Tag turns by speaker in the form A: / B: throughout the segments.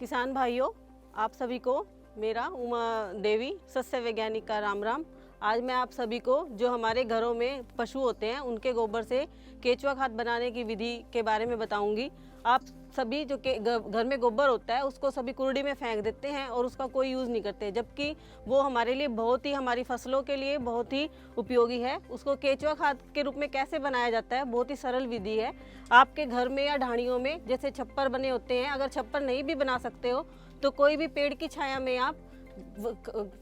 A: किसान भाइयों, आप सभी को मेरा उमा देवी सस्य वैज्ञानिक का राम राम। आज मैं आप सभी को जो हमारे घरों में पशु होते हैं उनके गोबर से केचुआ खाद बनाने की विधि के बारे में बताऊंगी। आप सभी जो घर में गोबर होता है उसको सभी कुंडी में फेंक देते हैं और उसका कोई यूज़ नहीं करते, जबकि वो हमारे लिए बहुत ही, हमारी फसलों के लिए बहुत ही उपयोगी है। उसको केचुआ खाद के रूप में कैसे बनाया जाता है, बहुत ही सरल विधि है। आपके घर में या ढाणियों में जैसे छप्पर बने होते हैं, अगर छप्पर नहीं भी बना सकते हो तो कोई भी पेड़ की छाया में आप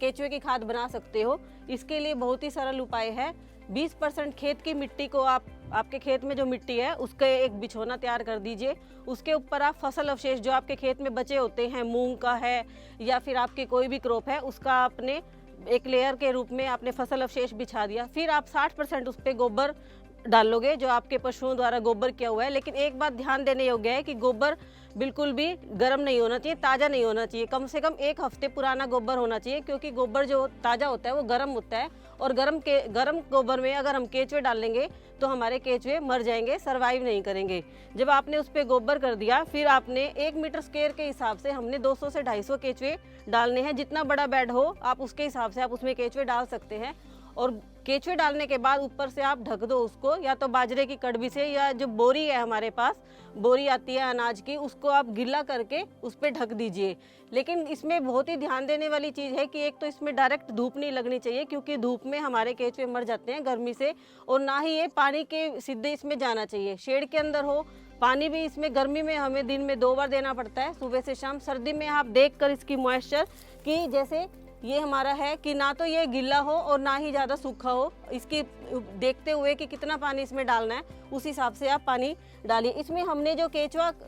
A: केचुए की खाद बना सकते हो। इसके लिए बहुत ही सरल उपाय है। 20% खेत की मिट्टी को आपके खेत में जो मिट्टी है उसका एक बिछोना तैयार कर दीजिए। उसके ऊपर आप फसल अवशेष जो आपके खेत में बचे होते हैं, मूंग का है या फिर आपकी कोई भी क्रॉप है, उसका आपने एक लेयर के रूप में आपने फसल अवशेष बिछा दिया। फिर आप 60% उस पर गोबर डालोगे जो आपके पशुओं द्वारा गोबर किया हुआ है। लेकिन एक बात ध्यान देने योग्य है कि गोबर बिल्कुल भी गर्म नहीं होना चाहिए, ताज़ा नहीं होना चाहिए। कम से कम 1 हफ्ते पुराना गोबर होना चाहिए, क्योंकि गोबर जो ताज़ा होता है वो गर्म होता है और गर्म गोबर में अगर हम केचुए डालेंगे तो हमारे केचुए मर जाएंगे, सरवाइव नहीं करेंगे। जब आपने उस पर गोबर कर दिया, फिर आपने 1 मीटर स्क्वायर के हिसाब से हमने 200 से 250 केचुए डालने हैं। जितना बड़ा बेड हो आप उसके हिसाब से आप उसमें केचुए डाल सकते हैं। और केचुए डालने के बाद ऊपर से आप ढक दो उसको, या तो बाजरे की कड़बी से, या जो बोरी है हमारे पास बोरी आती है अनाज की, उसको आप गीला करके उस पर ढक दीजिए। लेकिन इसमें बहुत ही ध्यान देने वाली चीज़ है कि एक तो इसमें डायरेक्ट धूप नहीं लगनी चाहिए, क्योंकि धूप में हमारे केचुए मर जाते हैं गर्मी से। और ना ही ये पानी के सीधे इसमें जाना चाहिए, शेड के अंदर हो। पानी भी इसमें गर्मी में हमें दिन में 2 बार देना पड़ता है, सुबह से शाम। सर्दी में आप देख कर इसकी मॉइस्चर कि जैसे ये हमारा है कि ना तो ये गीला हो और ना ही ज़्यादा सूखा हो, इसकी देखते हुए कि कितना पानी इसमें डालना है उस हिसाब से आप पानी डालिए। इसमें हमने जो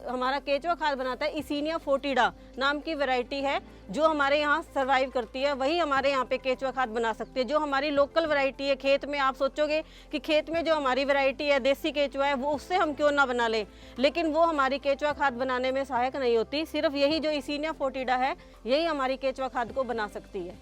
A: हमारा केचुआ खाद बनाता है, इसीनिया फोर्टिडा नाम की वैरायटी है जो हमारे यहाँ सर्वाइव करती है, वही हमारे यहाँ पे केचुआ खाद बना सकते हैं। जो हमारी लोकल वैरायटी है खेत में, आप सोचोगे कि खेत में जो हमारी वैरायटी है देसी केचुआ है, वो उससे हम क्यों ना बना लें, लेकिन वो हमारी केचुआ खाद बनाने में सहायक नहीं होती। सिर्फ यही जो इसीनिया फोर्टिडा है, यही हमारी केचुआ खाद को बना सकती है।